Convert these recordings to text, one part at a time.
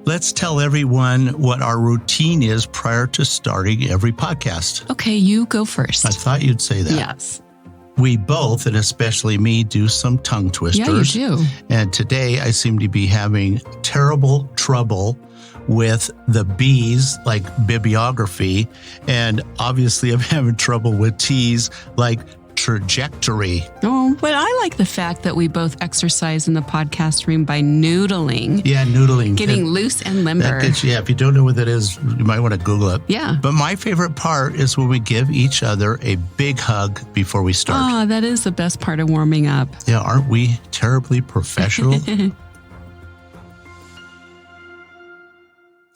Let's tell everyone what our routine is prior to starting every podcast. Okay, you go first. I thought you'd say that. Yes. We both, and especially me, do some tongue twisters. Yeah, you do. And today I seem to be having terrible trouble with the B's, like bibliography. And obviously I'm having trouble with T's, like trajectory. Oh, but I like the fact that we both exercise in the podcast room by noodling. Yeah, noodling. Getting loose and limber. If you don't know what that is, you might want to Google it. Yeah. But my favorite part is when we give each other a big hug before we start. Oh, that is the best part of warming up. Yeah, aren't we terribly professional?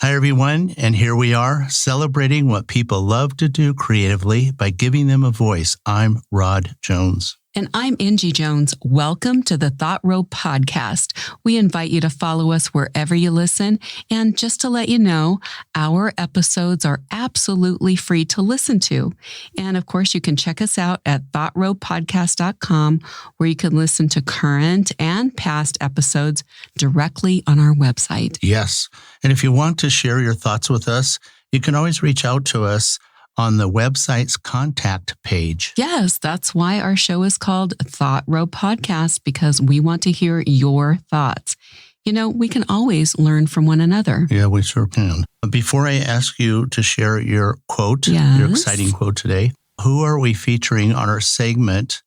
Hi, everyone. And here we are celebrating what people love to do creatively by giving them a voice. I'm Rod Jones. And I'm Angie Jones. Welcome to the Thought Row podcast. We invite you to follow us wherever you listen. And just to let you know, our episodes are absolutely free to listen to. And of course, you can check us out at thoughtrowpodcast.com, where you can listen to current and past episodes directly on our website. Yes. And if you want to share your thoughts with us, you can always reach out to us on the website's contact page. Yes, that's why our show is called Thought Row Podcast, because we want to hear your thoughts. You know, we can always learn from one another. Yeah, we sure can. Before I ask you to share your quote, your exciting quote today, who are we featuring on our segment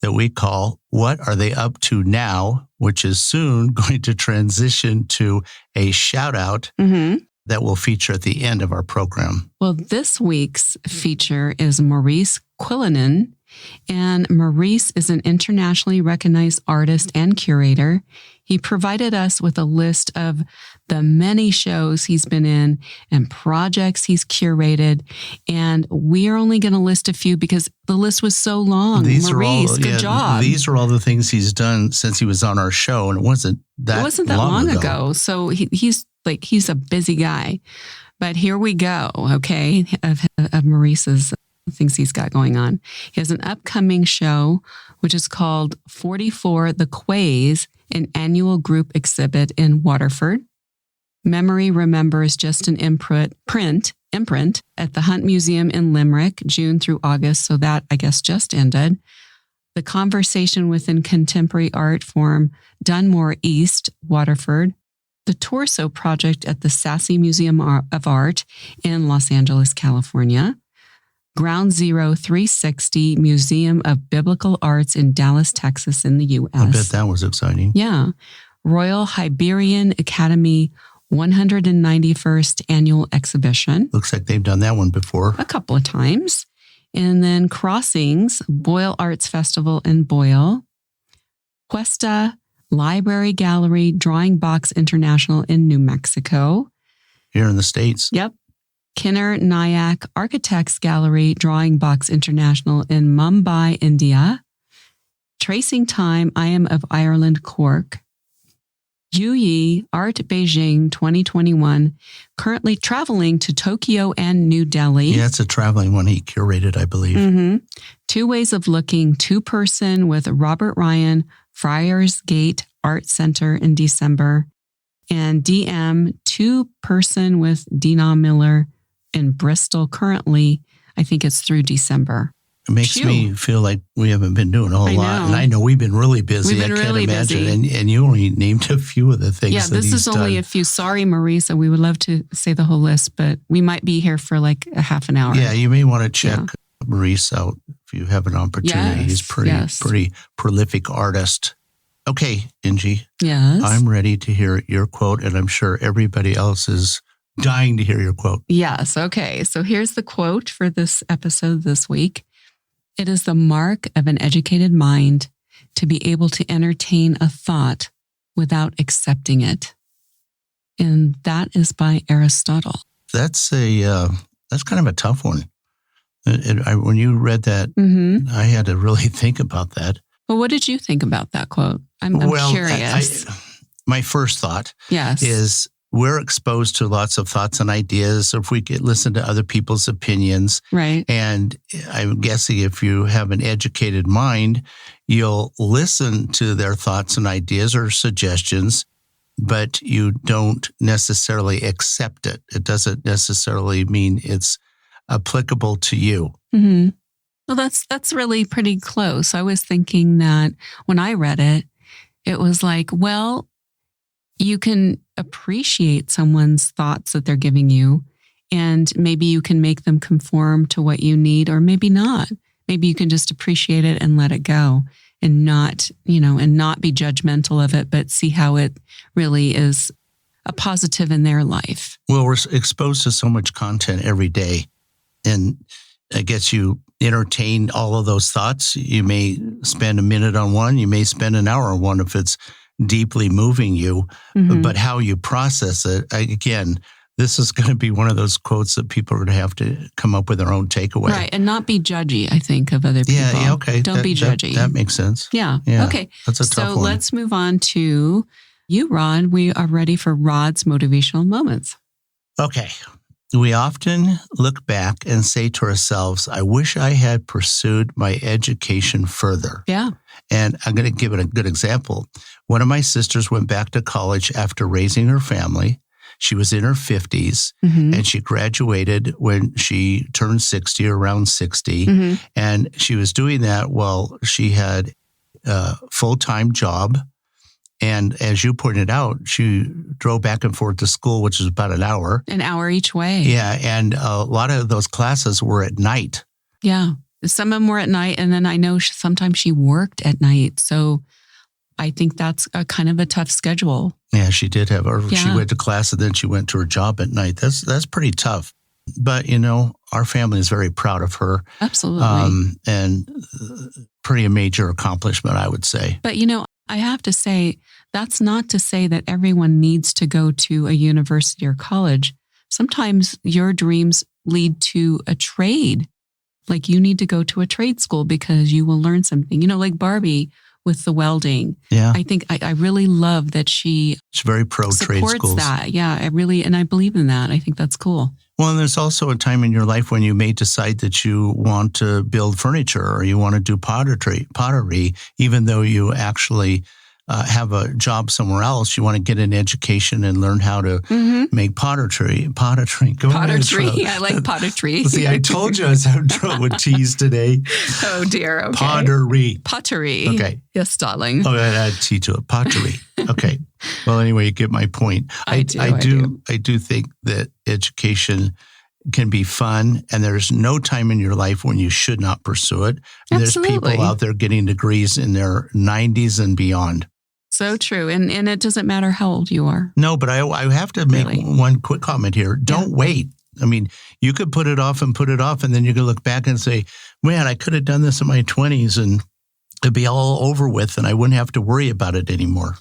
that we call What Are They Up To Now, which is soon going to transition to a shout out that will feature at the end of our program. Well, this week's feature is Maurice Quillinan, and Maurice is an internationally recognized artist and curator. He provided us with a list of the many shows he's been in and projects he's curated, and we are only going to list a few because the list was so long. Maurice, good job. These are all the things he's done since he was on our show, and it wasn't that long ago. So he's a busy guy. But here we go, okay, of Maurice's things he's got going on. He has an upcoming show, which is called 44 The Quays, an annual group exhibit in Waterford. Memory Remembers just an imprint at the Hunt Museum in Limerick, June through August. So that, I guess, just ended. The Conversation Within Contemporary Art Form, Dunmore East, Waterford. The Torso Project at the Sassy Museum of Art in Los Angeles, California. Ground Zero 360 Museum of Biblical Arts in Dallas, Texas in the U.S. I bet that was exciting. Yeah. Royal Hibernian Academy 191st Annual Exhibition. Looks like they've done that one before. A couple of times. And then Crossings, Boyle Arts Festival in Boyle. Cuesta Library Gallery Drawing Box International in New Mexico. Here in the States. Yep. Kinner Nayak Architects Gallery Drawing Box International in Mumbai, India. Tracing Time, I Am of Ireland, Cork. Yu Yi Art Beijing 2021, currently traveling to Tokyo and New Delhi. Yeah, it's a traveling one he curated, I believe. Two Ways of Looking, two-person with Robert Ryan, Friars Gate Art Center in December. And DM, two-person with Dina Miller in Bristol currently. I think it's through December. It makes me feel like we haven't been doing a whole lot. And I know we've been really busy. We've been really busy. And you only named a few of the things that he's done. Yeah, this is only a few. Sorry, Maurice. We would love to say the whole list, but we might be here for like a half an hour. Yeah, you may want to check Maurice out if you have an opportunity. He's pretty prolific artist. Okay, Angie. Yes. I'm ready to hear your quote, and I'm sure everybody else is dying to hear your quote. Yes. Okay. So here's the quote for this episode this week. It is the mark of an educated mind to be able to entertain a thought without accepting it. And that is by Aristotle. That's kind of a tough one. When you read that, I had to really think about that. Well, what did you think about that quote? I'm curious. My first thought is we're exposed to lots of thoughts and ideas if we listen to other people's opinions. Right. And I'm guessing if you have an educated mind, you'll listen to their thoughts and ideas or suggestions but you don't necessarily accept it. It doesn't necessarily mean it's applicable to you. Mm-hmm. Well, that's really pretty close. I was thinking that when I read it, it was like, well, you can appreciate someone's thoughts that they're giving you, and maybe you can make them conform to what you need, or maybe not. Maybe you can just appreciate it and let it go, and not be judgmental of it, but see how it really is a positive in their life. Well, we're exposed to so much content every day, and I guess you entertain all of those thoughts. You may spend a minute on one, you may spend an hour on one if it's deeply moving you, but how you process it, again, this is going to be one of those quotes that people are going to have to come up with their own takeaway. Right, and not be judgy, I think, of other people. Yeah, okay. Don't be judgy. That makes sense. Yeah. Okay. That's a tough one. So let's move on to you, Rod. We are ready for Rod's motivational moments. Okay. We often look back and say to ourselves, I wish I had pursued my education further. Yeah. And I'm going to give it a good example. One of my sisters went back to college after raising her family. She was in her 50s, and she graduated when she turned 60, around 60. And she was doing that while she had a full-time job. And as you pointed out, she drove back and forth to school, which is about an hour. An hour each way. Yeah. And a lot of those classes were at night. Yeah. Some of them were at night. And then I know sometimes she worked at night. So I think that's a kind of a tough schedule. Yeah, she did have her. Yeah. She went to class and then she went to her job at night. That's pretty tough. But, our family is very proud of her. Absolutely. And pretty a major accomplishment, I would say. But, I have to say, that's not to say that everyone needs to go to a university or college. Sometimes your dreams lead to a trade. Like you need to go to a trade school because you will learn something. Like Barbie with the welding. Yeah. I think I really love that she's very pro trade schools. Supports that. Yeah, I believe in that. I think that's cool. Well, and there's also a time in your life when you may decide that you want to build furniture or you want to do pottery, even though you actually have a job somewhere else. You want to get an education and learn how to make pottery. Pottery. I like pottery. See, I told you I was having trouble with T's today. Oh, dear. Okay. Pottery. Okay. Yes, darling. Oh, I add T to it. Pottery. Okay. Well, anyway, you get my point. I do think that education can be fun, and there's no time in your life when you should not pursue it. And there's people out there getting degrees in their 90s and beyond. So true. And it doesn't matter how old you are. No, but I have to make one quick comment here. Don't wait. I mean, you could put it off, and then you can look back and say, man, I could have done this in my 20s and it'd be all over with and I wouldn't have to worry about it anymore.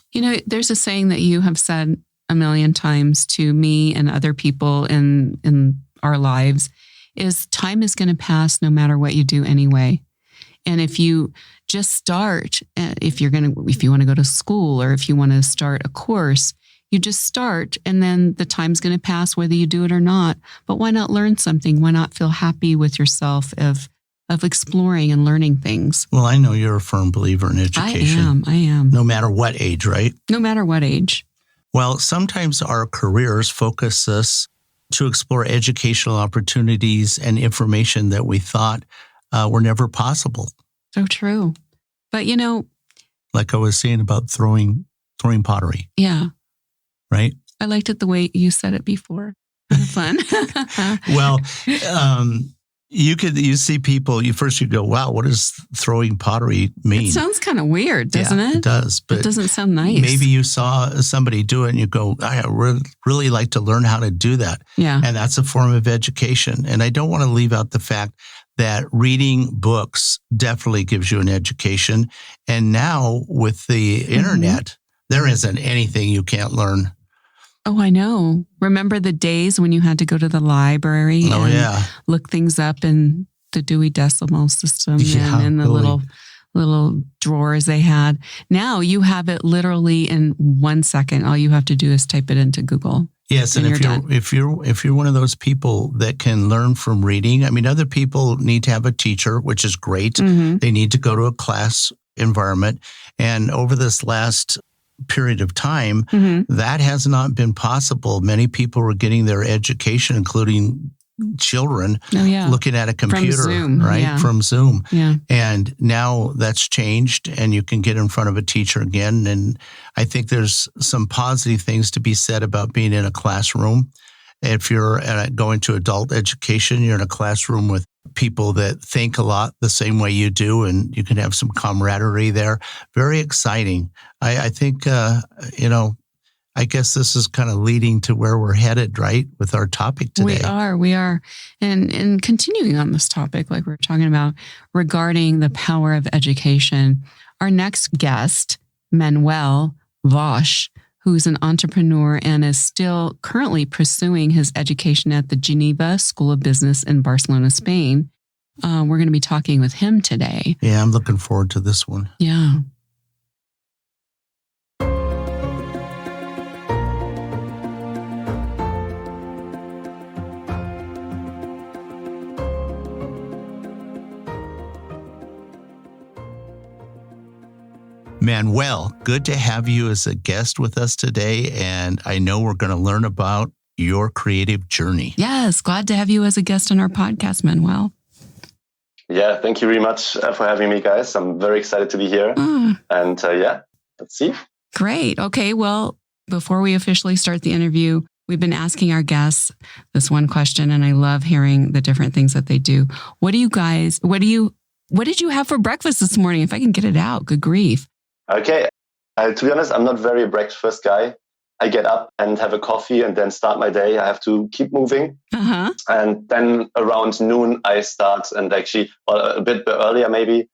There's a saying that you have said a million times to me and other people in our lives is time is going to pass no matter what you do anyway. And if you just start, if you want to go to school or if you want to start a course, you just start and then the time's going to pass whether you do it or not. But why not learn something? Why not feel happy with yourself of exploring and learning things? Well, I know you're a firm believer in education. I am. No matter what age, right? No matter what age. Well, sometimes our careers focus us to explore educational opportunities and information that we thought were never possible. So true. But like I was saying about throwing pottery. Yeah. Right? I liked it the way you said it before. Fun. Well, you see people, you go, wow, what does throwing pottery mean? It sounds kind of weird, doesn't it? It does. But it doesn't sound nice. Maybe you saw somebody do it and you go, I really like to learn how to do that. Yeah. And that's a form of education. And I don't want to leave out the fact that reading books definitely gives you an education. And now with the internet, there isn't anything you can't learn. Oh, I know. Remember the days when you had to go to the library and look things up in the Dewey Decimal System and in the little drawers they had. Now you have it literally in 1 second. All you have to do is type it into Google. Yes, and if you're one of those people that can learn from reading, I mean, other people need to have a teacher, which is great. They need to go to a class environment. And over this last period of time, that has not been possible. Many people were getting their education, including children, looking at a computer, from Zoom, right? From Zoom. Yeah. And now that's changed and you can get in front of a teacher again. And I think there's some positive things to be said about being in a classroom. If you're going to adult education, you're in a classroom with people that think a lot the same way you do, and you can have some camaraderie there. Very exciting. I think, I guess this is kind of leading to where we're headed, right, with our topic today. We are. And continuing on this topic, like we were talking about, regarding the power of education, our next guest, Manuel Wotsch, who's an entrepreneur and is still currently pursuing his education at the Geneva School of Business in Barcelona, Spain. We're going to be talking with him today. Yeah, I'm looking forward to this one. Yeah. Manuel, good to have you as a guest with us today. And I know we're going to learn about your creative journey. Yes, glad to have you as a guest on our podcast, Manuel. Yeah, thank you very much for having me, guys. I'm very excited to be here. And let's see. Great. Okay, well, before we officially start the interview, we've been asking our guests this one question, and I love hearing the different things that they do. What did you have for breakfast this morning? If I can get it out, good grief. Okay. To be honest, I'm not very a breakfast guy. I get up and have a coffee and then start my day. I have to keep moving. And then around noon, I start and actually a bit earlier maybe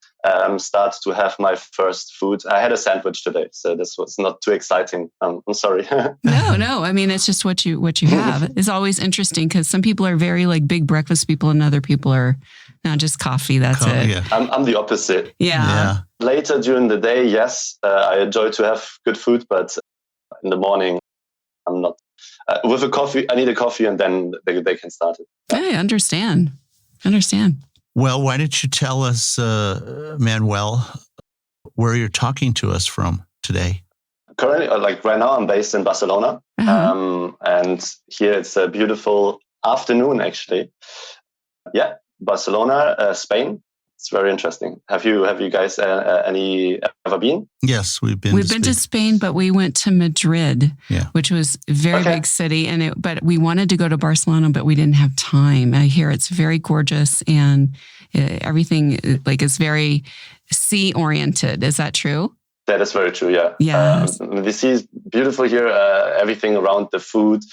start to have my first food. I had a sandwich today, so this was not too exciting. I'm sorry. No. I mean, it's just what you have. It's always interesting because some people are very like big breakfast people and other people are not just coffee. That's it. Yeah. I'm the opposite. Yeah. Later during the day, yes, I enjoy to have good food, but in the morning, I'm not. With a coffee, I need a coffee and then they can start it. I understand. Well, why don't you tell us, Manuel, where you're talking to us from today? Currently, right now, I'm based in Barcelona. And here it's a beautiful afternoon, actually. Yeah, Barcelona, Spain. It's very interesting. Have you guys ever been? Yes, we've been to Spain, but we went to Madrid, which was a very big city. But we wanted to go to Barcelona, but we didn't have time. I hear it's very gorgeous and everything is very sea oriented. Is that true? That is very true. Yeah. Yes. The sea is beautiful here. Everything around the food.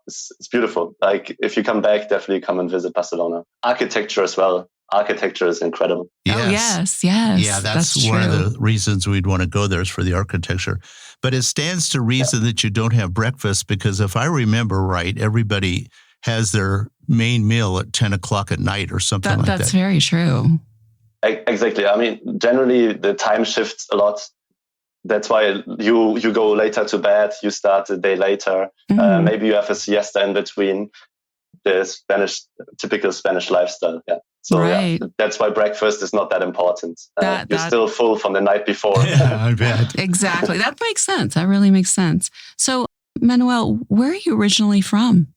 It's beautiful. Like if you come back, definitely come and visit Barcelona. Architecture as well. Architecture is incredible. Yes. Oh, yes. Yeah, that's one of the reasons we'd want to go there is for the architecture. But it stands to reason that you don't have breakfast because if I remember right, everybody has their main meal at 10 o'clock at night or something like that. That's very true. Exactly. I mean, generally the time shifts a lot. That's why you go later to bed, you start a day later. Maybe you have a siesta in between. The typical Spanish lifestyle. Yeah. So that's why breakfast is not that important. You're still full from the night before. Yeah, I bet. Exactly. That makes sense. That really makes sense. So, Manuel, where are you originally from?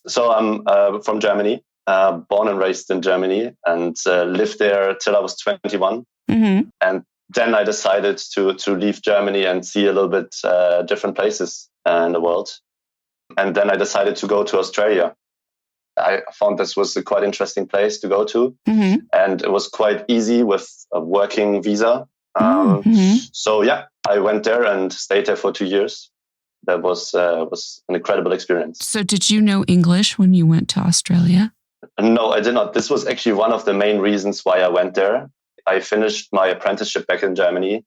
So I'm from Germany, born and raised in Germany, and lived there till I was 21. And then I decided to leave Germany and see a little bit different places in the world. And then I decided to go to Australia. I found this was a quite interesting place to go to. And it was quite easy with a working visa. So I went there and stayed there for 2 years. That was an incredible experience. So did you know English when you went to Australia? No, I did not. This was actually one of the main reasons why I went there. I finished my apprenticeship back in Germany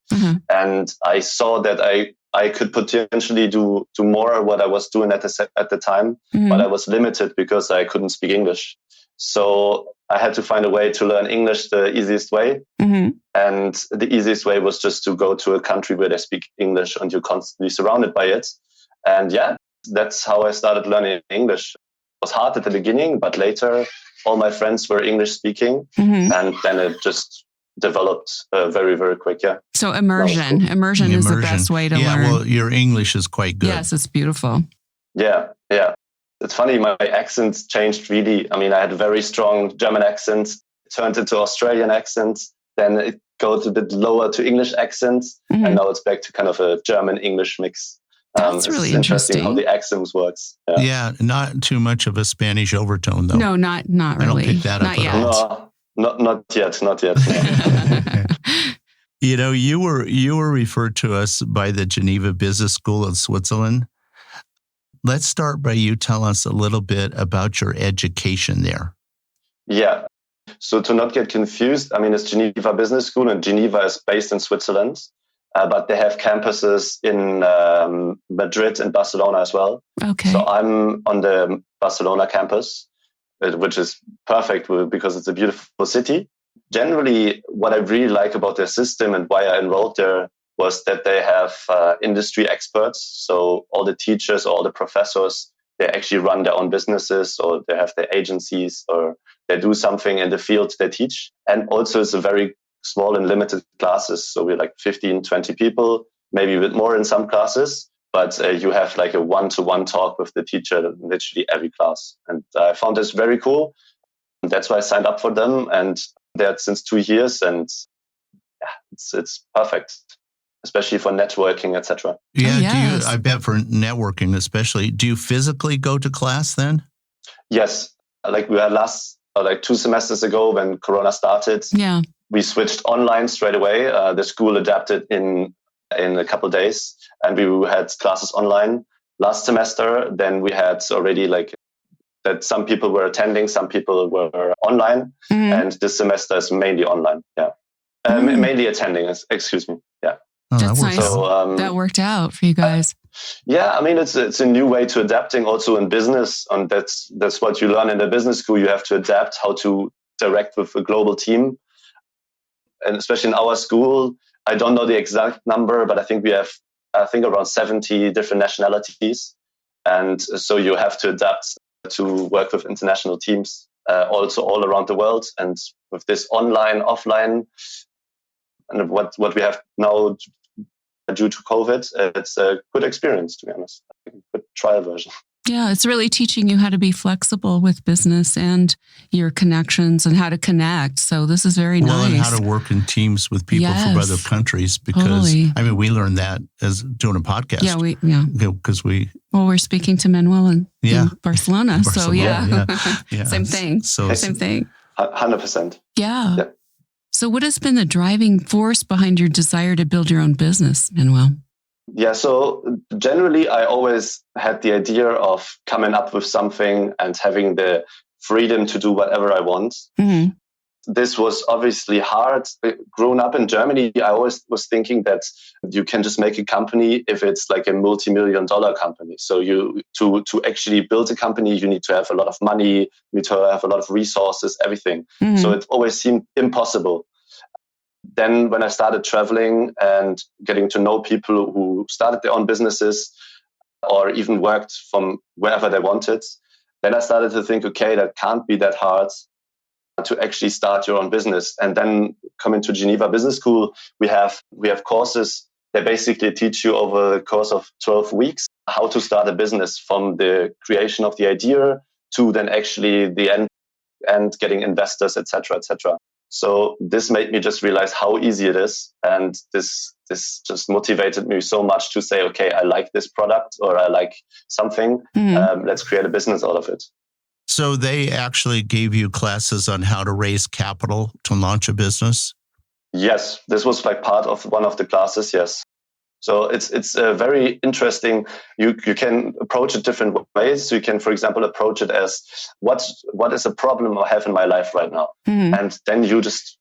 and I saw that I could potentially do more what I was doing at the time, but I was limited because I couldn't speak English. So I had to find a way to learn English the easiest way. And the easiest way was just to go to a country where they speak English and you're constantly surrounded by it. And that's how I started learning English. It was hard at the beginning, but later all my friends were English speaking. And then it just developed very, very quick. Yeah. So immersion is the best way to learn. Yeah, well, your English is quite good. Yes, it's beautiful. Yeah. It's funny, my accents changed really. I mean, I had a very strong German accent, turned into Australian accent, then it goes a bit lower to English accents, and now it's back to kind of a German-English mix. That's really interesting how the accents works. Yeah, not too much of a Spanish overtone, though. No, not really. I don't pick that up yet. all. No, not yet. No. You were referred to us by the Geneva Business School of Switzerland. Let's start by you tell us a little bit about your education there. Yeah. So to not get confused, I mean, it's Geneva Business School, and Geneva is based in Switzerland, but they have campuses in Madrid and Barcelona as well. Okay. So I'm on the Barcelona campus, which is perfect because it's a beautiful city. Generally, what I really like about their system and why I enrolled there was that they have industry experts. So all the teachers, all the professors, they actually run their own businesses, or they have their agencies, or they do something in the field they teach. And also it's a very small and limited classes. So we're like 15, 20 people, maybe a bit more in some classes. But you have like a one-to-one talk with the teacher literally every class. And I found this very cool. And that's why I signed up for them. And they're since 2 years. And it's perfect, especially for networking, etc. Yeah, yes. I bet for networking especially. Do you physically go to class then? Yes. Like we had 2 semesters ago when Corona started. Yeah. We switched online straight away. The school adapted in a couple of days, and we had classes online last semester. Then we had already that some people were attending, some people were online, and this semester is mainly online. Yeah, mainly attending. Excuse me. Yeah. Oh, that's nice. So, that worked out for you guys. Yeah, I mean it's a new way to adapting also in business, and that's what you learn in the business school. You have to adapt how to direct with a global team, and especially in our school, I don't know the exact number, but I think we have around 70 different nationalities, and so you have to adapt to work with international teams, also all around the world, and with this online, offline, and what we have now. Due to COVID, it's a good experience, to be honest. A good trial version. Yeah, it's really teaching you how to be flexible with business and your connections and how to connect. So this is very nice. And how to work in teams with people from other countries. Because, I mean, we learned that as doing a podcast. Yeah, because we're speaking to Manuel in Barcelona. So, yeah. Same thing. Same thing. 100%. Yeah. So what has been the driving force behind your desire to build your own business, Manuel? Yeah, so generally I always had the idea of coming up with something and having the freedom to do whatever I want. Mm-hmm. This was obviously hard. Growing up in Germany, I always was thinking that you can just make a company if it's like a multi-million-dollar company. So to actually build a company, you need to have a lot of money, you need to have a lot of resources, everything. Mm-hmm. So it always seemed impossible. Then when I started traveling and getting to know people who started their own businesses or even worked from wherever they wanted, then I started to think, okay, that can't be that hard to actually start your own business. And then coming to Geneva Business School, we have courses that basically teach you over the course of 12 weeks how to start a business, from the creation of the idea to then actually the end and getting investors, etc., etc. So this made me just realize how easy it is. And this just motivated me so much to say, okay, I like this product or I like something. Let's create a business out of it. So they actually gave you classes on how to raise capital to launch a business? Yes, this was like part of one of the classes, yes. So it's very interesting. You can approach it different ways. So you can, for example, approach it as what is a problem I have in my life right now, and then you just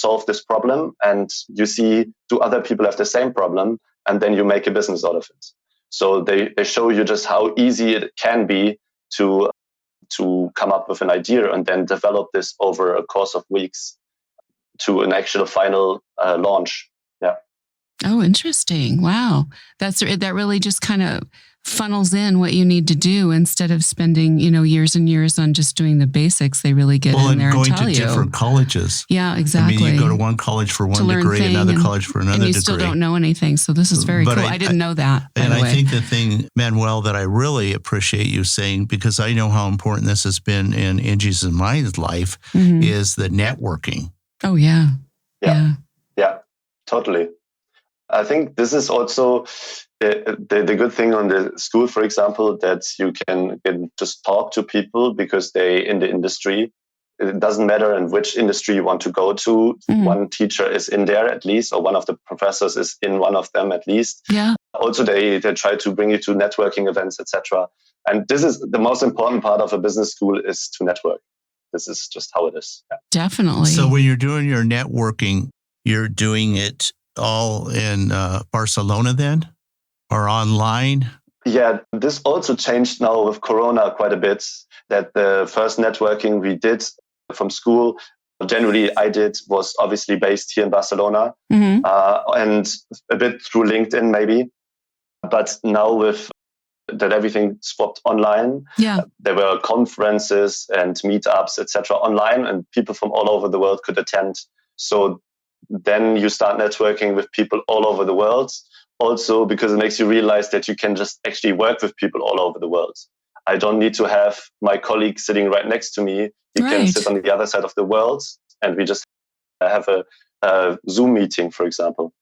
solve this problem, and you see, do other people have the same problem, and then you make a business out of it. So they show you just how easy it can be to come up with an idea and then develop this over a course of weeks to an actual final launch. Yeah. Oh, interesting. Wow. That really just kind of funnels in what you need to do instead of spending, years and years on just doing the basics. They really get in there and tell you. Going to different colleges. Yeah, exactly. You go to one college for one degree, another college for another degree. And you still don't know anything. So this is very cool. I didn't know that. And I think the thing, Manuel, that I really appreciate you saying, because I know how important this has been in Angie's and my life, is the networking. Oh, yeah. Yeah, totally. I think this is also the good thing on the school, for example, that you can just talk to people because they in the industry. It doesn't matter in which industry you want to go to. One teacher is in there at least, or one of the professors is in one of them at least. Yeah. Also, they try to bring you to networking events, etc. And this is the most important part of a business school, is to network. This is just how it is. Yeah. Definitely. So when you're doing your networking, you're doing it all in Barcelona then, or online? Yeah, this also changed now with Corona quite a bit. That the first networking we did from school, generally I did, was obviously based here in Barcelona, and a bit through LinkedIn maybe. But now with that everything swapped online, there were conferences and meetups, etc. online, and people from all over the world could attend. So then you start networking with people all over the world. Also, because it makes you realize that you can just actually work with people all over the world. I don't need to have my colleague sitting right next to me. He can sit on the other side of the world, and we just have a Zoom meeting, for example.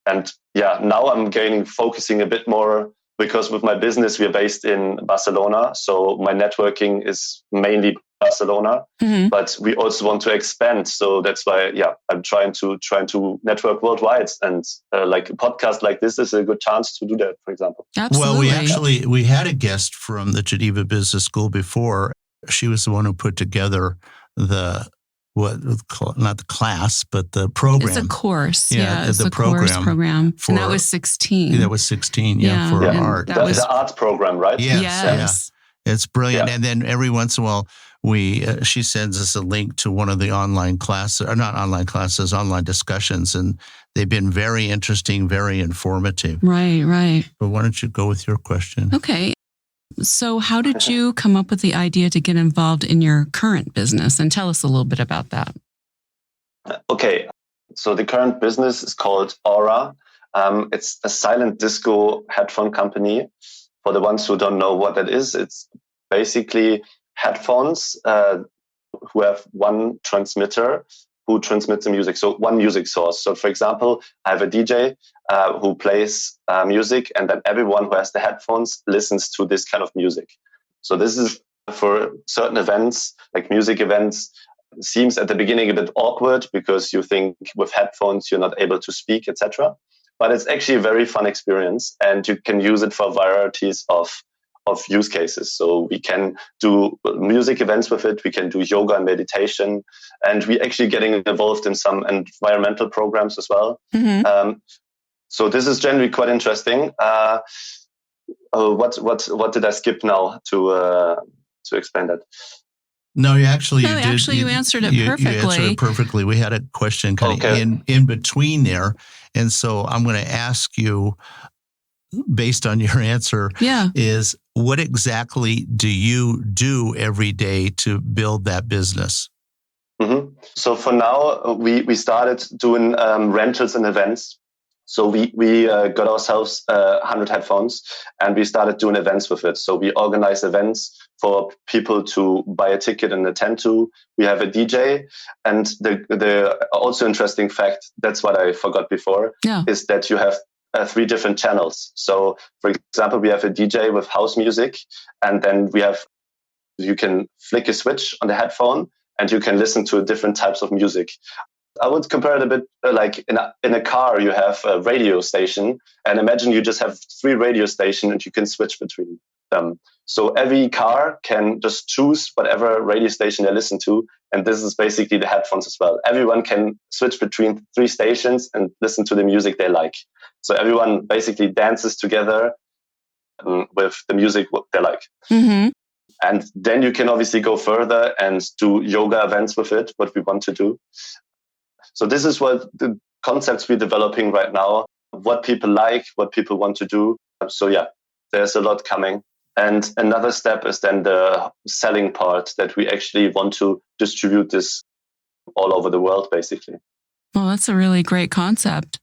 And now I'm focusing a bit more, because with my business, we are based in Barcelona. So my networking is mainly Barcelona, but we also want to expand. So that's why, I'm trying to network worldwide. And like a podcast like this is a good chance to do that, for example. Absolutely. Well, we had a guest from the Geneva Business School before. She was the one who put together not the class, but the program. It's a course. It's a course program. And that was 16. That was 16, for art. That was the art program, right? Yes. It's brilliant. Yeah. And then every once in a while, she sends us a link to one of the online classes, or not online classes, online discussions. And they've been very interesting, very informative. Right. But why don't you go with your question? Okay. So how did you come up with the idea to get involved in your current business? And tell us a little bit about that. Okay. So the current business is called Aura. It's a silent disco headphone company. For the ones who don't know what that is, it's basically headphones who have one transmitter who transmits the music. So one music source. So for example, I have a DJ who plays music, and then everyone who has the headphones listens to this kind of music. So this is for certain events, like music events. Seems at the beginning a bit awkward because you think with headphones you're not able to speak, etc. But it's actually a very fun experience, and you can use it for varieties of use cases. So we can do music events with it. We can do yoga and meditation, and we're actually getting involved in some environmental programs as well. So this is generally quite interesting. What did I skip now to explain that? No, you actually did. You answered it perfectly. You answered it perfectly. We had a question kind of in between there. And so I'm going to ask you, based on your answer, is what exactly do you do every day to build that business? So for now, we started doing rentals and events. So we got ourselves 100 headphones, and we started doing events with it. So we organize events for people to buy a ticket and attend to. We have a DJ, and the also interesting fact, that's what I forgot before, is that you have 3 different channels. So for example, we have a DJ with house music, and then you can flick a switch on the headphone and you can listen to different types of music. I would compare it a bit like in a car, you have a radio station, and imagine you just have 3 radio stations and you can switch between them. So every car can just choose whatever radio station they listen to. And this is basically the headphones as well. Everyone can switch between 3 stations and listen to the music they like. So everyone basically dances together with the music they like. And then you can obviously go further and do yoga events with it, what we want to do. So this is what the concepts we're developing right now, what people like, what people want to do. So There's a lot coming. And another step is then the selling part, that we actually want to distribute this all over the world, basically. Well, that's a really great concept.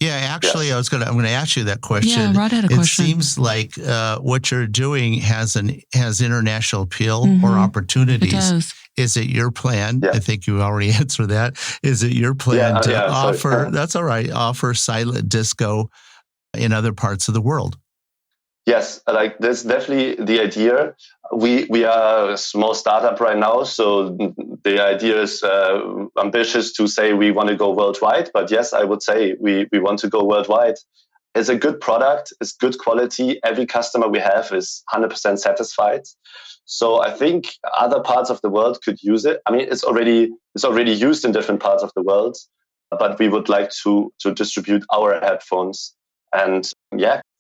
Yeah, actually, yes. I'm going to ask you that question. Yeah, Rod had a question. It seems like what you're doing has international appeal or opportunities. It does. Is it your plan? Yeah. I think you already answered that. Is it your plan to offer? That's all right. Offer silent disco in other parts of the world? Yes, like that's definitely the idea. We are a small startup right now, so the idea is ambitious to say we want to go worldwide. But yes, I would say we want to go worldwide. It's a good product. It's good quality. Every customer we have is 100% satisfied. So I think other parts of the world could use it. I mean, it's already used in different parts of the world, but we would like to distribute our headphones and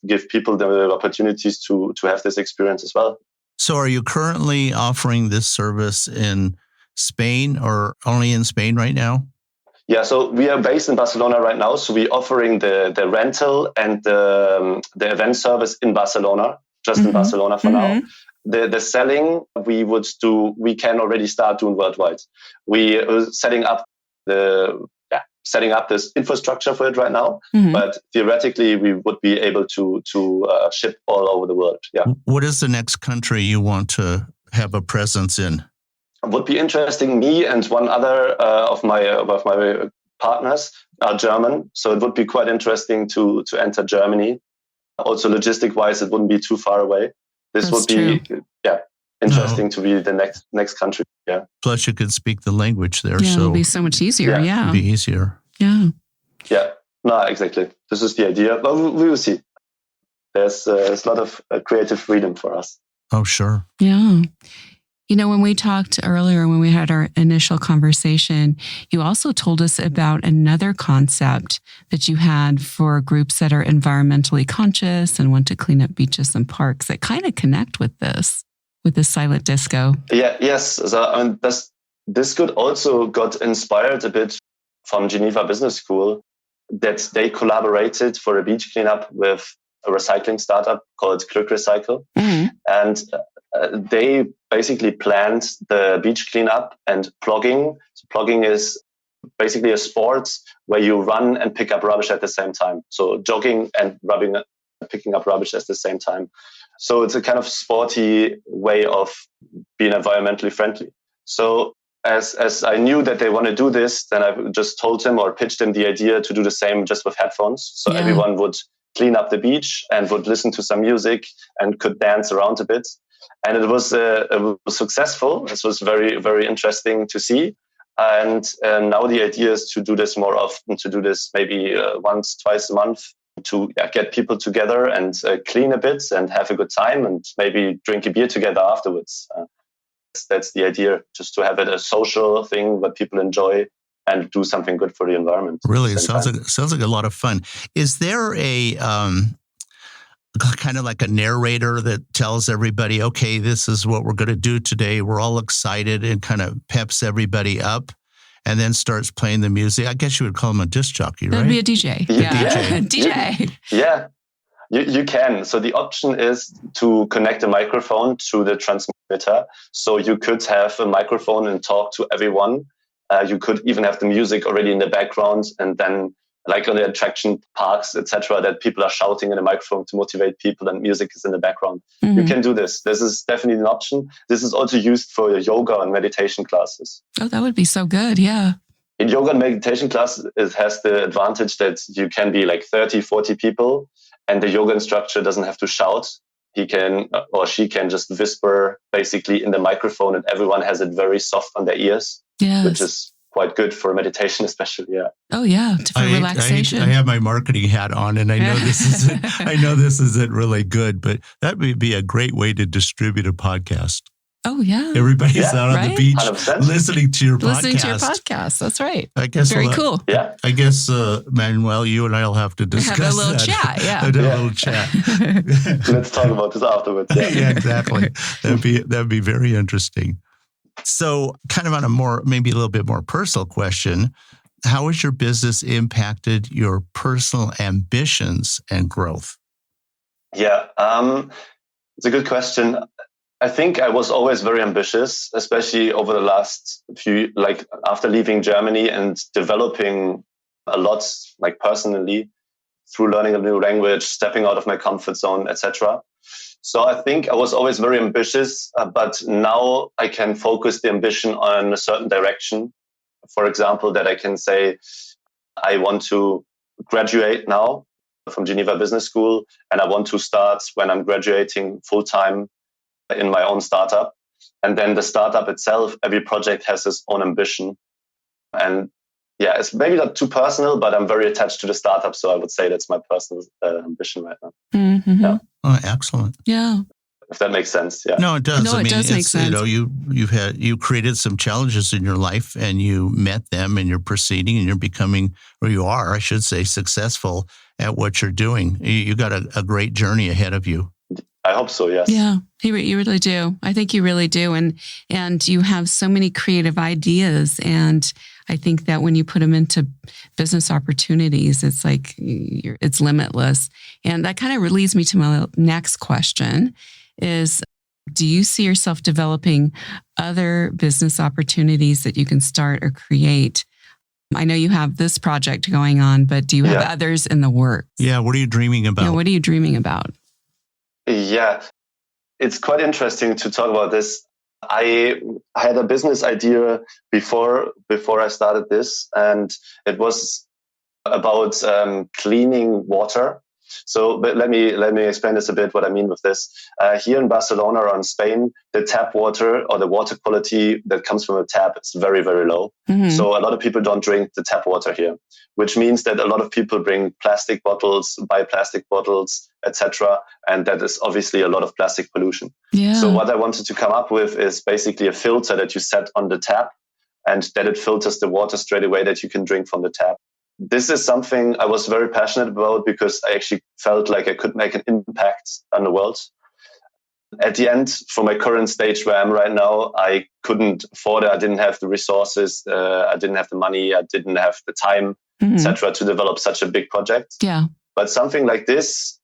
give people the opportunities to have this experience as well. So are you currently offering this service in Spain or only in Spain right now? Yeah, so we are based in Barcelona right now. So we're offering the rental and the event service in Barcelona, just in Barcelona for now. The selling we can already start doing worldwide. We are setting up this infrastructure for it right now, but theoretically we would be able to ship all over the world. Yeah. What is the next country you want to have a presence in? Would be interesting. Me and one other of my partners are German, so it would be quite interesting to enter Germany. Also, logistic wise, it wouldn't be too far away. This would be interesting to be the next country. Yeah. Plus, you could speak the language there, so it'll be so much easier. Yeah, it'll be easier. Yeah. Yeah. No, exactly. This is the idea. But we will see. There's a lot of creative freedom for us. Oh, sure. Yeah. You know, when we talked earlier, when we had our initial conversation, you also told us about another concept that you had for groups that are environmentally conscious and want to clean up beaches and parks that kind of connect with this silent disco. Yeah. Yes. So this could also got inspired a bit from Geneva Business School, that they collaborated for a beach cleanup with a recycling startup called Glück Recycle. And they basically planned the beach cleanup and plogging. So plogging is basically a sport where you run and pick up rubbish at the same time. So jogging and picking up rubbish at the same time. So it's a kind of sporty way of being environmentally friendly. So as I knew that they want to do this, then I just told him or pitched him the idea to do the same just with headphones. So everyone would clean up the beach and would listen to some music and could dance around a bit. And it was successful. This was very, very interesting to see. And now the idea is to do this more often, to do this maybe once, twice a month, to get people together and clean a bit and have a good time and maybe drink a beer together afterwards. That's the idea, just to have it a social thing that people enjoy and do something good for the environment. Really, it sounds like a lot of fun. Is there a kind of like a narrator that tells everybody, okay, this is what we're going to do today. We're all excited and kind of peps everybody up and then starts playing the music. I guess you would call him a disc jockey, right? That'd be a DJ. Yeah. DJ. Yeah, you can. So the option is to connect a microphone to the transmitter. So you could have a microphone and talk to everyone. You could even have the music already in the background, and then like on the attraction parks, etc., that people are shouting in a microphone to motivate people and music is in the background. You can do this. This is definitely an option. This is also used for yoga and meditation classes. Oh, that would be so good. Yeah. In yoga and meditation class, it has the advantage that you can be like 30, 40 people, and the yoga instructor doesn't have to shout. He can or she can just whisper basically in the microphone, and everyone has it very soft on their ears, which is quite good for meditation, especially. Yeah. Oh yeah, for relaxation. I have my marketing hat on, and I know this isn't really good, but that would be a great way to distribute a podcast. Oh yeah, everybody's out on the beach 100%. listening to your podcast. That's right. I guess very cool. Yeah. I guess Manuel, you and I'll have to discuss have a little chat. Yeah, a little chat. Let's talk about this afterwards. Yeah, exactly. That'd be very interesting. So, kind of on maybe a little bit more personal question, how has your business impacted your personal ambitions and growth? Yeah, it's a good question. I think I was always very ambitious, especially over the last few, like after leaving Germany and developing a lot, like personally, through learning a new language, stepping out of my comfort zone, etc. So I think I was always very ambitious, but now I can focus the ambition on a certain direction. For example, that I can say, I want to graduate now from Geneva Business School, and I want to start when I'm graduating full-time in my own startup. And then the startup itself, every project has its own ambition. And yeah, it's maybe not too personal, but I'm very attached to the startup. So I would say that's my personal ambition right now. Mm-hmm. Yeah. Oh, excellent. Yeah. If that makes sense. Yeah. No, it does. No, it does make sense. You created some challenges in your life and you met them and you're proceeding and you're becoming, or you are, I should say, successful at what you're doing. You got a great journey ahead of you. I hope so, yes. Yeah, you really do. I think you really do. And you have so many creative ideas. And I think that when you put them into business opportunities, it's like, it's limitless. And that kind of leads me to my next question is, do you see yourself developing other business opportunities that you can start or create? I know you have this project going on, but do you have others in the works? Yeah, what are you dreaming about? Yeah, what are you dreaming about? Yeah, it's quite interesting to talk about this. I had a business idea before I started this, and it was about cleaning water. So, but let me explain this a bit. What I mean with this, here in Barcelona or in Spain, the tap water or the water quality that comes from a tap is very, very low. Mm-hmm. So a lot of people don't drink the tap water here, which means that a lot of people bring plastic bottles, buy plastic bottles, etc. And that is obviously a lot of plastic pollution. Yeah. So what I wanted to come up with is basically a filter that you set on the tap, and that it filters the water straight away that you can drink from the tap. This is something I was very passionate about because I actually felt like I could make an impact on the world. At the end, for my current stage where I am right now, I couldn't afford it. I didn't have the resources. I didn't have the money. I didn't have the time, etc., to develop such a big project. Yeah. But something like this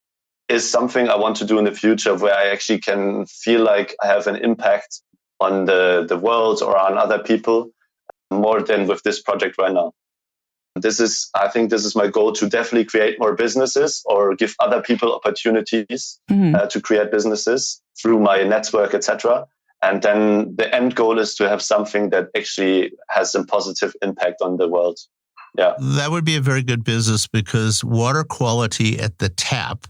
is something I want to do in the future, where I actually can feel like I have an impact on the world or on other people more than with this project right now. I think this is my goal, to definitely create more businesses or give other people opportunities to create businesses through my network, etc. And then the end goal is to have something that actually has a positive impact on the world. Yeah, that would be a very good business, because water quality at the tap,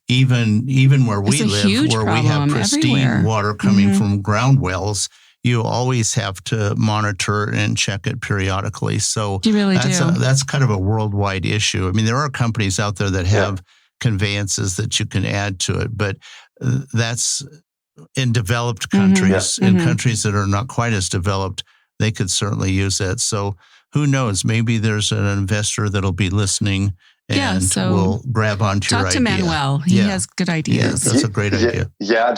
even where we live, where we have pristine water coming from ground wells, you always have to monitor and check it periodically. So you really that's kind of a worldwide issue. I mean, there are companies out there that have conveyances that you can add to it, but that's in developed countries. In countries that are not quite as developed, they could certainly use that. So who knows? Maybe there's an investor that'll be listening and will grab onto your idea. Talk to Manuel. He has good ideas. Yeah, that's a great idea. Yeah,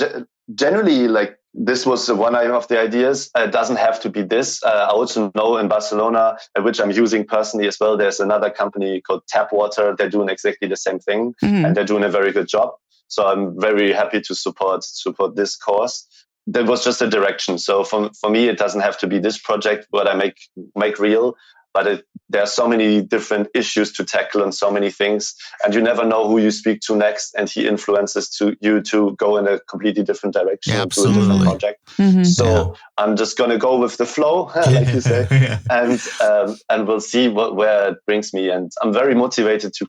generally, like, this was one of the ideas. It doesn't have to be this. I also know in Barcelona, which I'm using personally as well, there's another company called Tap Water. They're doing exactly the same thing, and they're doing a very good job. So I'm very happy to support this cause. That was just a direction. So for me, it doesn't have to be this project what I make real. But there are so many different issues to tackle and so many things, and you never know who you speak to next, and he influences you to go in a completely different direction, to a different project. So I'm just going to go with the flow, like you say, and we'll see where it brings me. And I'm very motivated to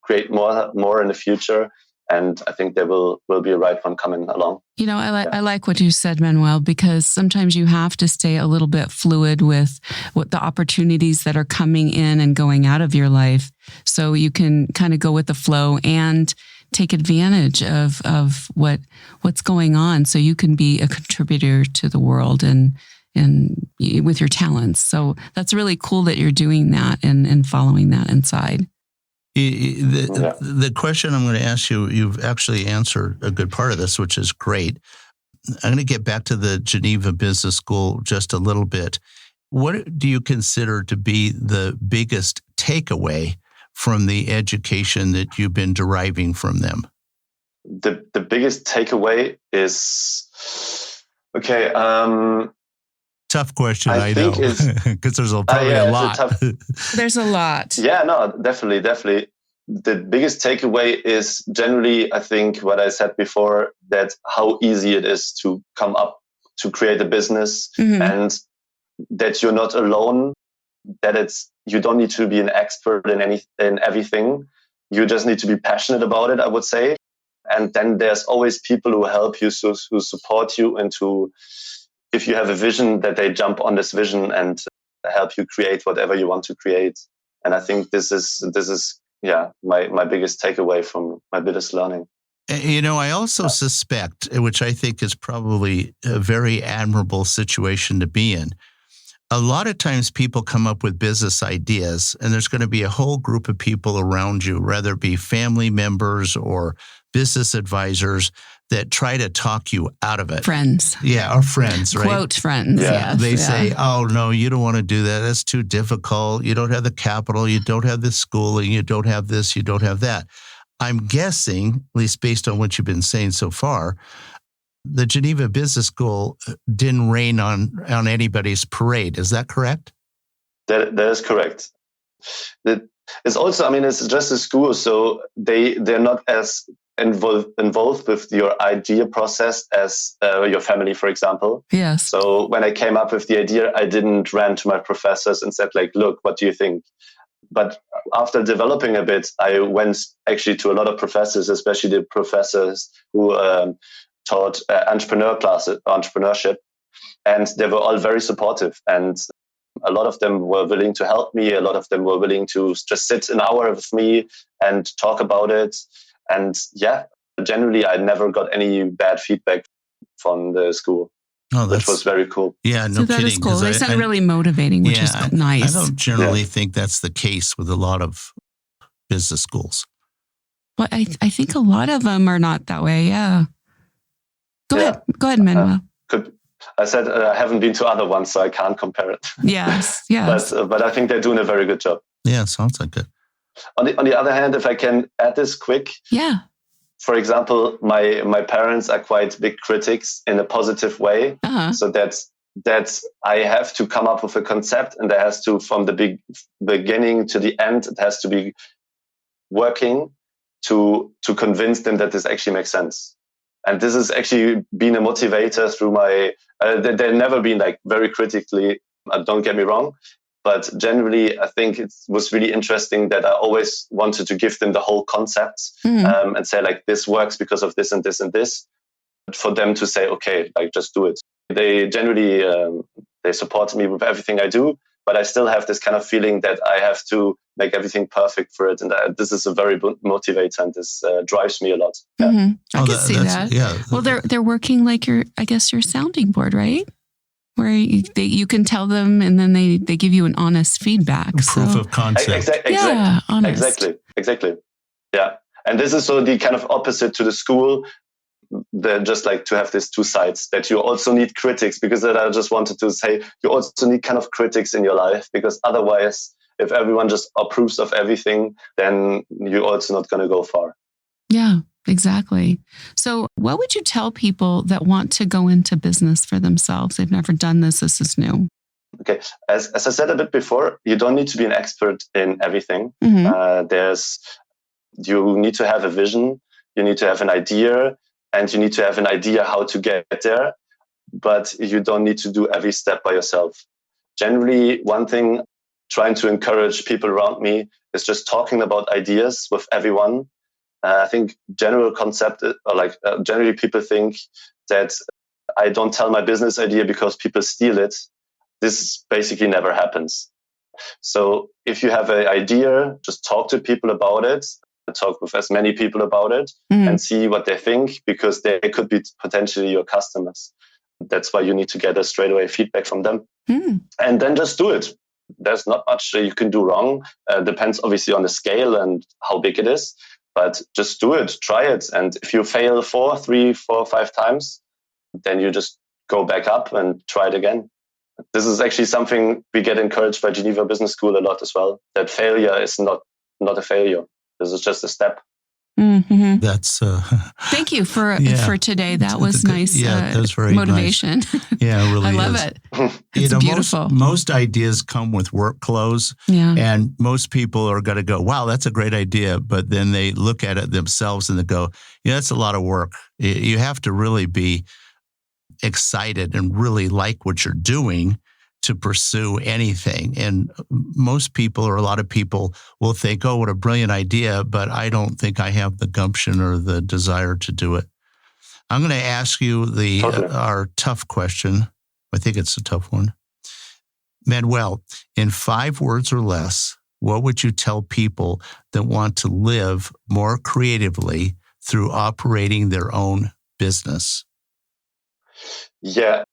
create more in the future. And I think there will be a right one coming along. You know, I like what you said, Manuel, because sometimes you have to stay a little bit fluid with what the opportunities that are coming in and going out of your life. So you can kind of go with the flow and take advantage of what's going on, so you can be a contributor to the world and with your talents. So that's really cool that you're doing that and following that inside. The question I'm going to ask you, you've actually answered a good part of this, which is great. I'm going to get back to the Geneva Business School just a little bit. What do you consider to be the biggest takeaway from the education that you've been deriving from them? The biggest takeaway is, okay. Tough question, I know, because there's probably a lot. There's a lot. Yeah, no, definitely. The biggest takeaway is generally, I think, what I said before, that how easy it is to come up, to create a business, and that you're not alone, that you don't need to be an expert in everything. You just need to be passionate about it, I would say. And then there's always people who help you, who support you, and if you have a vision, that they jump on this vision and help you create whatever you want to create. And I think this is my biggest takeaway from my biggest learning. I also suspect, which I think is probably a very admirable situation to be in, a lot of times people come up with business ideas, and there's going to be a whole group of people around you, whether it be family members or business advisors, that try to talk you out of it. Friends. Yeah, or friends, right? Quote friends, yes. They say, oh, no, you don't want to do that. That's too difficult. You don't have the capital. You don't have the schooling. You don't have this. You don't have that. I'm guessing, at least based on what you've been saying so far, the Geneva Business School didn't rain on anybody's parade. Is that correct? That is correct. It's also, it's just a school, so they're not as involved with your idea process as your family, for example. Yes. So when I came up with the idea, I didn't run to my professors and said, like, look, what do you think? But after developing a bit, I went actually to a lot of professors, especially the professors who taught entrepreneurship, and they were all very supportive. And a lot of them were willing to help me. A lot of them were willing to just sit an hour with me and talk about it. And generally, I never got any bad feedback from the school, which was very cool. Yeah, no kidding. That is cool. They sound really motivating, which is nice. I don't generally think that's the case with a lot of business schools. Well, I think a lot of them are not that way. Yeah. Go ahead, Manuel. I said I haven't been to other ones, so I can't compare it. Yes. But I think they're doing a very good job. Yeah, sounds like it. On the other hand, if I can add this quick. Yeah. For example, my parents are quite big critics in a positive way. Uh-huh. So that's I have to come up with a concept, and there has to, from the beginning to the end, it has to be working to convince them that this actually makes sense. And this has actually been a motivator through my, they've never been like very critically, don't get me wrong, but generally I think it was really interesting that I always wanted to give them the whole concept and say like, this works because of this and this and this, but for them to say, okay, like just do it. They generally, they support me with everything I do, but I still have this kind of feeling that I have to make everything perfect for it. And this is a very motivator, and this drives me a lot. Yeah. Mm-hmm. I can see that. Yeah. Well, they're working like your sounding board, right? Where you can tell them, and then they give you an honest feedback. Proof of concept. Yeah, honest. Exactly. Yeah. And this is so the kind of opposite to the school. They just like to have these two sides, that you also need critics, because that I just wanted to say, you also need kind of critics in your life, because otherwise, if everyone just approves of everything, then you're also not going to go far. Yeah, exactly. So what would you tell people that want to go into business for themselves? They've never done this. This is new. Okay. As I said a bit before, you don't need to be an expert in everything. Mm-hmm. You need to have a vision. You need to have an idea. And you need to have an idea how to get there, but you don't need to do every step by yourself. Generally, one thing trying to encourage people around me is just talking about ideas with everyone. I think general concept, generally people think that I don't tell my business idea because people steal it. This basically never happens. So if you have an idea, just talk to people about it. Talk with as many people about it and see what they think, because they could be potentially your customers. That's why you need to get a straightaway feedback from them. And then just do it. There's not much you can do wrong. Depends obviously on the scale and how big it is, but just do it, try it. And if you fail 3, 4, 5 times, then you just go back up and try it again. This is actually something we get encouraged by Geneva Business School a lot as well, that failure is not a failure. This is just a step. Mm-hmm. That's thank you for today. That was nice. That was very motivation. Nice. Yeah, it really I love is. it. It's beautiful. Most ideas come with work clothes. Yeah. And most people are going to go, wow, that's a great idea. But then they look at it themselves and they go, yeah, that's a lot of work. You have to really be excited and really like what you're doing to pursue anything. And most people, or a lot of people, will think, oh, what a brilliant idea, but I don't think I have the gumption or the desire to do it. I'm going to ask you our tough question. I think it's a tough one. Manuel, in 5 words or less, what would you tell people that want to live more creatively through operating their own business? Yeah,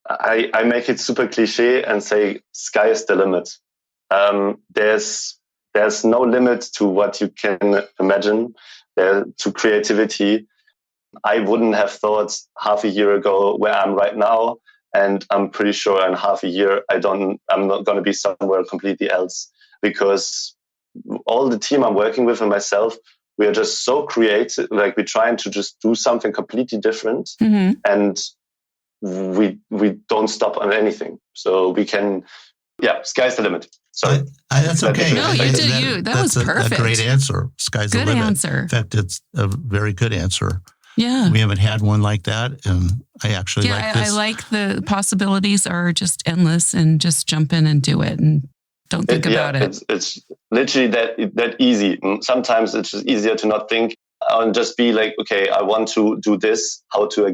I make it super cliche and say sky is the limit. There's no limit to what you can imagine, to creativity. I wouldn't have thought half a year ago where I'm right now, and I'm pretty sure in half a year I'm not going to be somewhere completely else, because all the team I'm working with and myself, we are just so creative. Like, we're trying to just do something completely different, and we don't stop on anything. So we can, sky's the limit. Sorry. That's okay. No, you did you. That was perfect. A great answer. Sky's the limit. Good answer. In fact, it's a very good answer. Yeah. We haven't had one like that, and I actually like this. I like the possibilities are just endless, and just jump in and do it and don't think about it. It's literally that easy. Sometimes it's just easier to not think and just be like, okay, I want to do this. How do I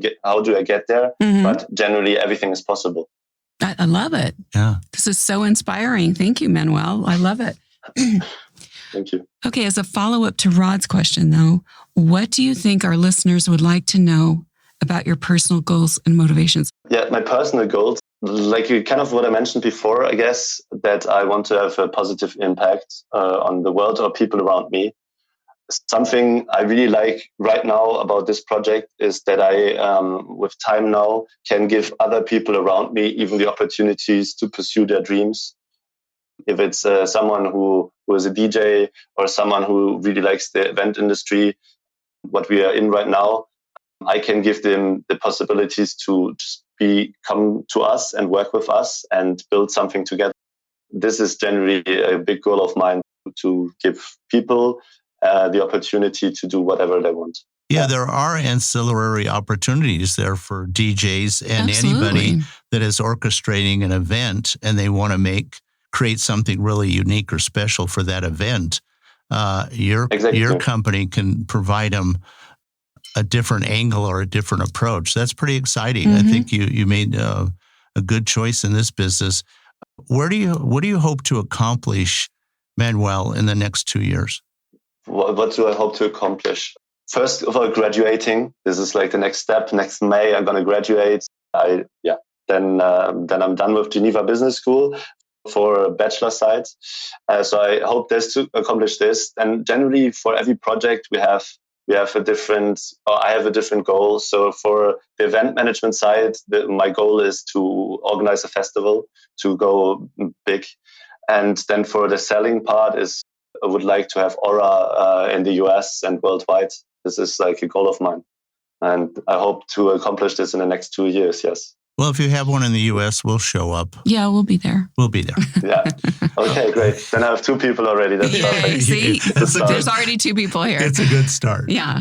get there? But generally, everything is possible. I love it. Yeah. This is so inspiring. Thank you, Manuel. I love it. Thank you. Okay, as a follow-up to Rod's question, though, what do you think our listeners would like to know about your personal goals and motivations? Yeah, my personal goals, like kind of what I mentioned before, I guess, that I want to have a positive impact on the world or people around me. Something I really like right now about this project is that I, with time now, can give other people around me even the opportunities to pursue their dreams. If it's someone who is a DJ, or someone who really likes the event industry, what we are in right now, I can give them the possibilities to just come to us and work with us and build something together. This is generally a big goal of mine, to give people the opportunity to do whatever they want. Yeah, there are ancillary opportunities there for DJs and anybody that is orchestrating an event and they want to create something really unique or special for that event. Your company can provide them a different angle or a different approach. That's pretty exciting. I think you made a good choice in this business. What do you hope to accomplish, Manuel, in the next 2 years? What do I hope to accomplish? First of all, graduating. This is like the next step. Next May, I'm going to graduate. Then I'm done with Geneva Business School for a bachelor side. So I hope to accomplish this. And generally, for every project we have a different, or I have a different goal. So for the event management side, my goal is to organize a festival, to go big. And then for the selling part I would like to have Aura in the US and worldwide. This is like a goal of mine. And I hope to accomplish this in the next 2 years, yes. Well, if you have one in the US, we'll show up. Yeah, we'll be there. We'll be there. Yeah. Okay, great. Then I have 2 people already. That's perfect. See, there's already 2 people here. It's a good start. Yeah.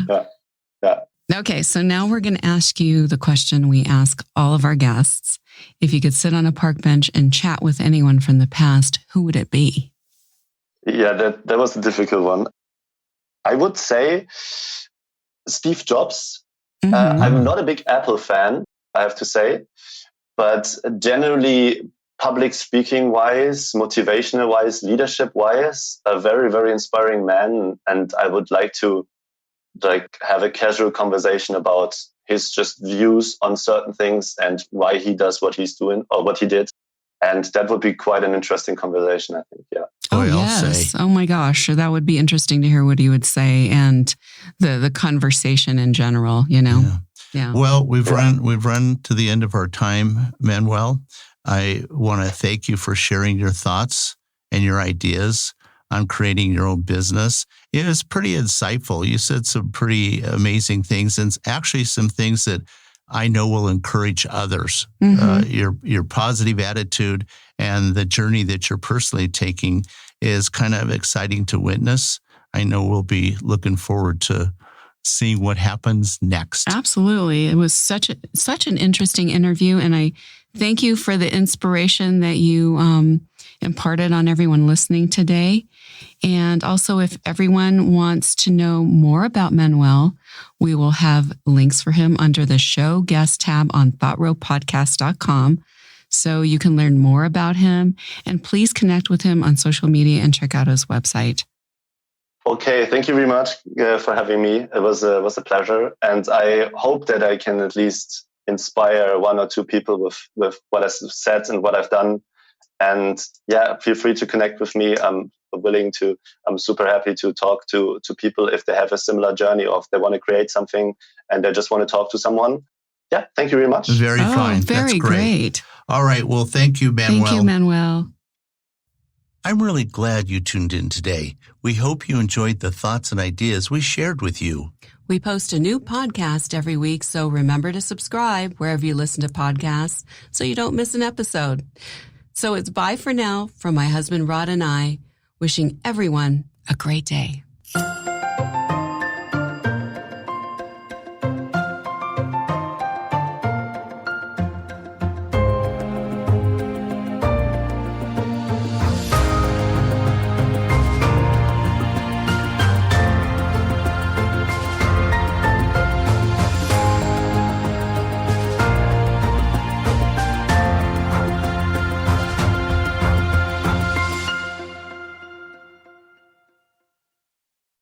Yeah. Okay, so now we're going to ask you the question we ask all of our guests. If you could sit on a park bench and chat with anyone from the past, who would it be? Yeah, that was a difficult one. I would say Steve Jobs. I'm not a big Apple fan, I have to say, but generally public speaking wise, motivational wise, leadership wise, a very, very inspiring man. And I would like to have a casual conversation about his just views on certain things and why he does what he's doing or what he did. And that would be quite an interesting conversation, I think. Yeah. Oh, yes. Oh, my gosh. That would be interesting to hear what he would say and the conversation in general, you know? Yeah. Well, we've run to the end of our time, Manuel. I want to thank you for sharing your thoughts and your ideas on creating your own business. It was pretty insightful. You said some pretty amazing things, and actually some things that I know will encourage others. Your positive attitude and the journey that you're personally taking is kind of exciting to witness. I know we'll be looking forward to seeing what happens next. Absolutely. It was such an interesting interview, and I thank you for the inspiration that you imparted on everyone listening today. And also, if everyone wants to know more about Manuel, we will have links for him under the show guest tab on thoughtropodcast.com. So you can learn more about him, and please connect with him on social media and check out his website. Okay, thank you very much for having me. It was a pleasure, and I hope that I can at least inspire one or two people with what I've said and what I've done. And yeah, feel free to connect with me. I'm super happy to talk to people if they have a similar journey, or if they want to create something and they just want to talk to someone. Yeah, thank you very much. Very fine. Very That's great. All right. Well, thank you, Manuel. Thank you, Manuel. I'm really glad you tuned in today. We hope you enjoyed the thoughts and ideas we shared with you. We post a new podcast every week, so remember to subscribe wherever you listen to podcasts so you don't miss an episode. So it's bye for now from my husband Rod and I, wishing everyone a great day.